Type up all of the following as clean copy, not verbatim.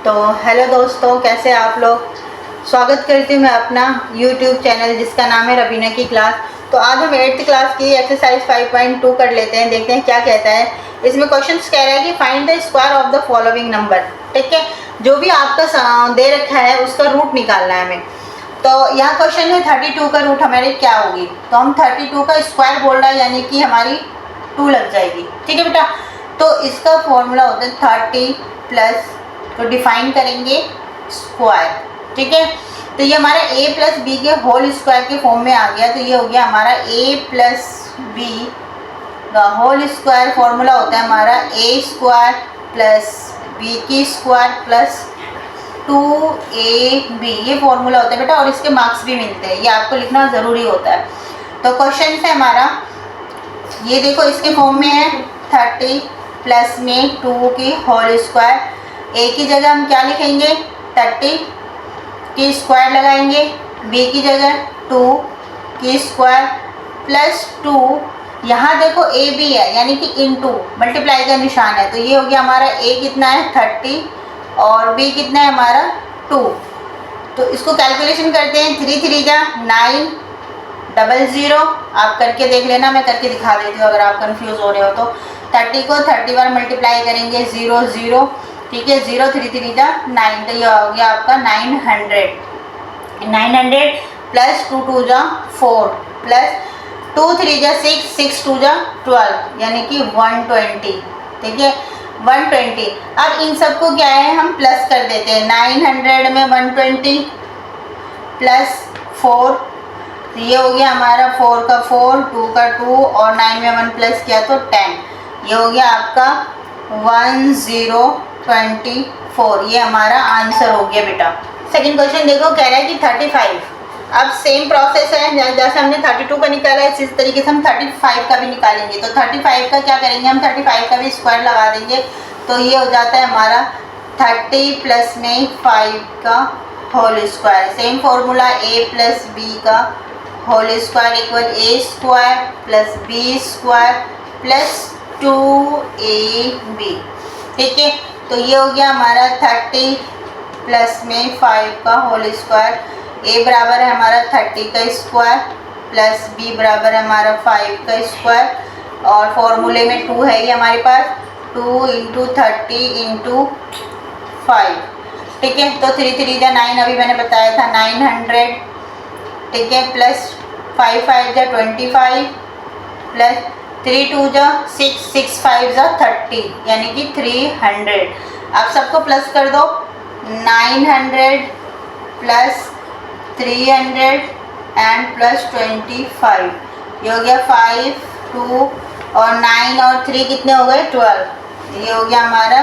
तो हेलो दोस्तों, कैसे आप लोग। स्वागत करती हूँ मैं अपना YouTube चैनल जिसका नाम है रबीना की क्लास। तो आज हम 8th क्लास की एक्सरसाइज 5.2 कर लेते हैं, देखते हैं क्या कहता है। इसमें क्वेश्चंस कह रहा है कि find the square of the following number. ठीक है, जो भी आपका दे रखा है उसका रूट निकालना है हमें। तो यहाँ क्वेश्चन है 32 का रूट हमारे क्या होगी। तो हम 32 का स्क्वायर बोल रहा है, यानी कि हमारी 2 लग जाएगी। ठीक है बेटा, तो इसका फॉर्मूला होता है 30 प्लस, तो डिफाइन करेंगे स्क्वायर। ठीक है, तो ये हमारा a प्लस बी के होल स्क्वायर के फॉर्म में आ गया। तो ये हो गया हमारा a प्लस बी का होल स्क्वायर। फॉर्मूला होता है हमारा a स्क्वायर प्लस बी की स्क्वायर प्लस 2ab। ये फॉर्मूला होता है बेटा, और इसके मार्क्स भी मिलते हैं, ये आपको लिखना ज़रूरी होता है। तो क्वेश्चन है हमारा, ये देखो इसके फॉर्म में है 30 प्लस में 2 की होल स्क्वायर। a की जगह हम क्या लिखेंगे, 30 की स्क्वायर लगाएंगे, b की जगह 2 की स्क्वायर प्लस 2। यहाँ देखो a भी है, यानी कि इनटू मल्टीप्लाई का निशान है। तो ये हो गया हमारा a कितना है 30 और b कितना है हमारा 2। तो इसको कैलकुलेशन करते हैं, 3 3 जा 900। आप करके देख लेना, मैं करके दिखा देती हूँ अगर आप कंफ्यूज हो रहे हो तो। 30 को 30 बार मल्टीप्लाई करेंगे 0 0। ठीक है, 0 3 3 जा 9, तो ये हो गया आपका 900 प्लस 2 2 जा 4 प्लस 2 3 जा 6 6 2 जा 12, यानी कि 120। ठीक है, 120। अब इन सबको क्या है, हम प्लस कर देते हैं। 900 में 120 प्लस 4, तो ये हो गया हमारा 4 का 4, 2 का 2 और 9 में 1 प्लस किया तो 10। ये हो गया आपका 1024। ये हमारा आंसर हो गया बेटा। सेकंड क्वेश्चन देखो, कह रहा है कि 35। अब सेम प्रोसेस है, जैसे हमने 32 का निकाला है इसी तरीके से हम 35 का भी निकालेंगे। तो 35 का क्या करेंगे, हम 35 का भी स्क्वायर लगा देंगे। तो ये हो जाता है हमारा 30 प्लस में 5 का whole square. Same formula a plus b का whole square equal a square plus b square plus 2ab। ठीक है, तो ये हो गया हमारा 30 प्लस में 5 का होल स्क्वायर। a बराबर है हमारा 30 का स्क्वायर प्लस b बराबर है हमारा 5 का स्क्वायर, और फॉर्मूले में 2 है ये हमारे पास, 2 इंटू 30 इंटू 5। ठीक है, तो 3 3 जा 9, अभी मैंने बताया था 900। ठीक है, प्लस 5 5 जा 25 प्लस 3 2 जा 6 6 5 जा 30, यानी कि 300। अब सबको प्लस कर दो, 900 प्लस 300 एंड प्लस 25। ये हो गया 5 2 और 9 और 3 कितने हो गए 12। ये हो गया हमारा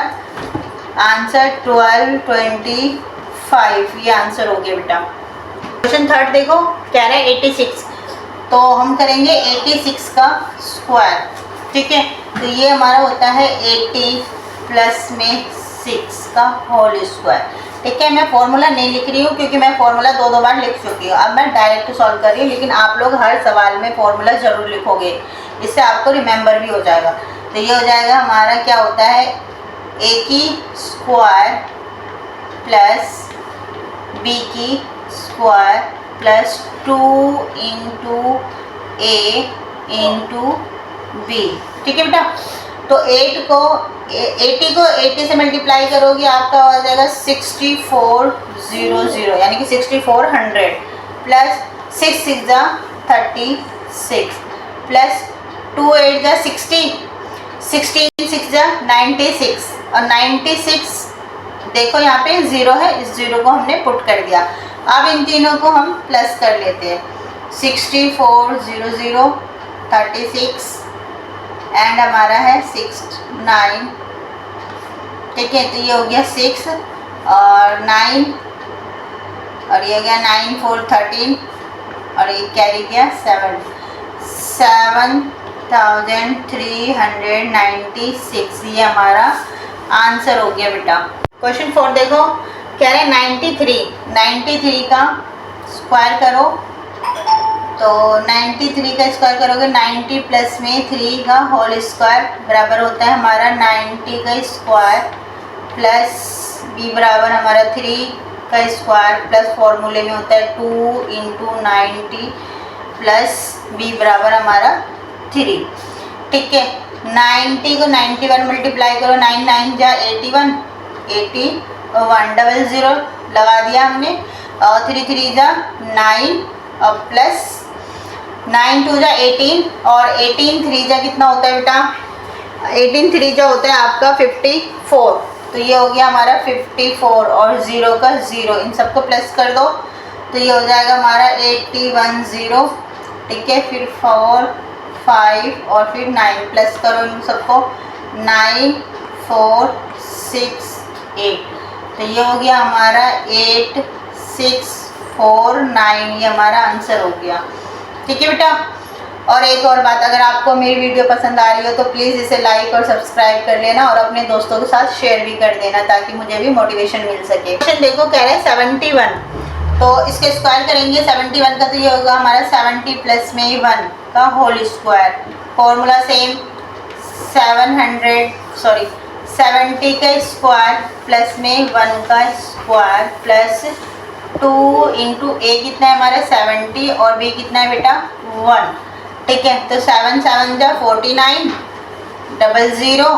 आंसर 1225। ये आंसर हो गया बेटा। क्वेश्चन थर्ड देखो, कह रहा है 86। तो हम करेंगे 86 का स्क्वायर। ठीक है, तो ये हमारा होता है 80 प्लस में 6 का होल स्क्वायर। ठीक है, मैं फॉर्मूला नहीं लिख रही हूँ क्योंकि मैं फॉर्मूला 2 बार लिख चुकी हूँ। अब मैं डायरेक्ट सॉल्व कर रही हूँ, लेकिन आप लोग हर सवाल में फॉर्मूला ज़रूर लिखोगे, इससे आपको रिमेंबर भी हो जाएगा। तो ये हो जाएगा हमारा, क्या होता है, a की स्क्वायर प्लस b की square plus 2 into a into b। ठीक है बेटा, तो 80 को 80 से मल्टीप्लाई करोगे आपका हो जाएगा 6400, यानी कि 6400 प्लस 6 6 जा 36 प्लस 2 8 जा 60, 16 6 जा 96 और 96 देखो यहाँ पे 0 है, इस 0 को हमने पुट कर दिया। अब इन तीनों को हम प्लस कर लेते हैं, 6400 36 एंड हमारा है 69। ठीक है, तो ये हो गया 6 और 9 और ये हो गया 9 4 13 और ये कैरी गया 7 7396। ये हमारा आंसर हो गया बेटा। क्वेश्चन 4 देखो, कह रहे हैं 93 का स्क्वायर करो। तो 93 का स्क्वायर करोगे 90 प्लस में 3 का होल स्क्वायर बराबर होता है हमारा 90 का स्क्वायर प्लस b बराबर हमारा 3 का स्क्वायर प्लस फॉर्मूले में होता है 2 इंटू 90 प्लस b बराबर हमारा 3। ठीक है, 90 को 91 मल्टीप्लाई करो, 9 9 जा 81, 81 लगा दिया हमने, और 3 3 जा 9 और प्लस 9 2 जा 18 और 18 3 जा कितना होता है बेटा, 18 3 जा होता है आपका 54। तो ये हो गया हमारा 54 और 0 का 0, इन सबको प्लस कर दो तो ये हो जाएगा हमारा 81 0। ठीक है, फिर 4 5 और फिर 9 प्लस करो इन सबको, 9 4 6 8, तो ये हो गया हमारा 8 6 4 9, ये हमारा आंसर हो गया। ठीक है बेटा, और एक और बात, अगर आपको मेरी वीडियो पसंद आ रही हो तो प्लीज़ इसे लाइक और सब्सक्राइब कर लेना और अपने दोस्तों के साथ शेयर भी कर देना ताकि मुझे भी मोटिवेशन मिल सके। क्वेश्चन देखो, कह रहे हैं 71, तो इसके स्क्वायर करेंगे 71 का, तो ये होगा हमारा 70 प्लस में 1 का होल स्क्वायर, फॉर्मूला सेम 70 का स्क्वायर प्लस में 1 का स्क्वायर प्लस 2 इंटू ए कितना है हमारा 70 और बी कितना है बेटा 1। ठीक है, तो 7 7 जा 49 00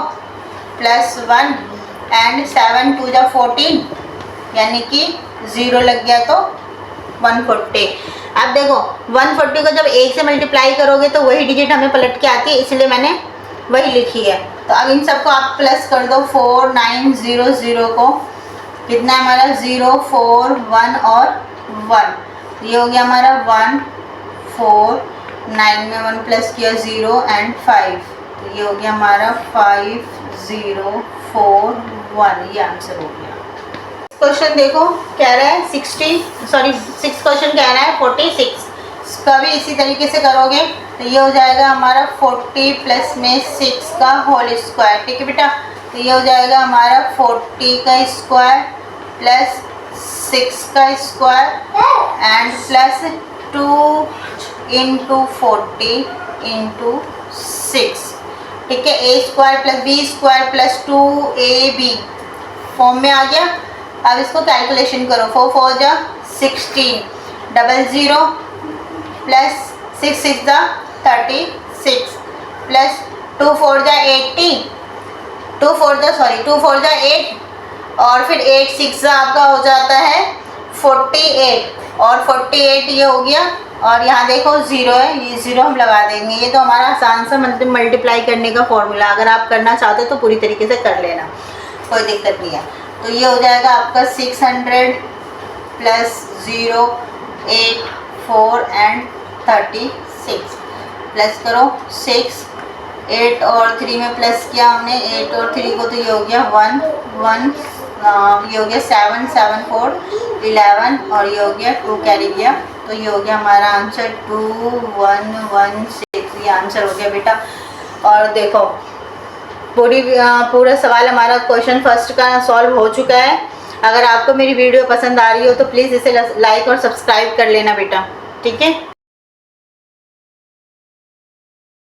प्लस 1 एंड 7 2 जा 14, यानी कि 0 लग गया तो 140। अब देखो 140 को जब 1 से मल्टीप्लाई करोगे तो वही डिजिट हमें पलट के आती है, इसलिए मैंने वही लिखी है। तो अब इन सबको आप प्लस कर दो, 4900 को कितना है हमारा 0 4 1 और 1, ये हो गया हमारा 1 4 9 में 1 प्लस किया 0 एंड 5, तो ये हो गया हमारा 5 0 4 1, ये आंसर हो गया। क्वेश्चन देखो, कह रहा है 6 क्वेश्चन कह रहा है 46, इसका भी इसी तरीके से करोगे तो ये हो जाएगा हमारा 40 प्लस में 6 का होल स्क्वायर। ठीक है बेटा, तो ये हो जाएगा हमारा 40 का स्क्वायर प्लस 6 का square and plus 2 into 40 into 6। ठीक है, a square plus b square plus 2ab form में आ गया। अब इसको कैलकुलेशन करो, 4 4 जा 16 00 प्लस 6 6 जा 36 प्लस 2 4 जा 80 2 4 जा 8 और फिर 8 6 जा आपका हो जाता है 48 और 48 ये हो गया, और यहाँ देखो 0 है, ये 0 हम लगा देंगे। ये तो हमारा आसान सा मतलब मल्टीप्लाई करने का फॉर्मूला, अगर आप करना चाहते हो तो पूरी तरीके से कर लेना, कोई दिक्कत नहीं है। तो ये हो जाएगा आपका 600 प्लस 0 8 4 एंड 36 प्लस करो 6 8 और 3 में प्लस किया हमने 8 और 3 को, तो ये हो गया 1 1, ये हो गया 7 7 4 11 और ये हो गया 2 कैरी किया, तो ये हो गया हमारा आंसर 2116, ये आंसर हो गया बेटा। और देखो पूरा सवाल हमारा क्वेश्चन फर्स्ट का सॉल्व हो चुका है। अगर आपको मेरी वीडियो पसंद आ रही हो तो प्लीज़ इसे लाइक और सब्सक्राइब कर लेना बेटा। ठीक है।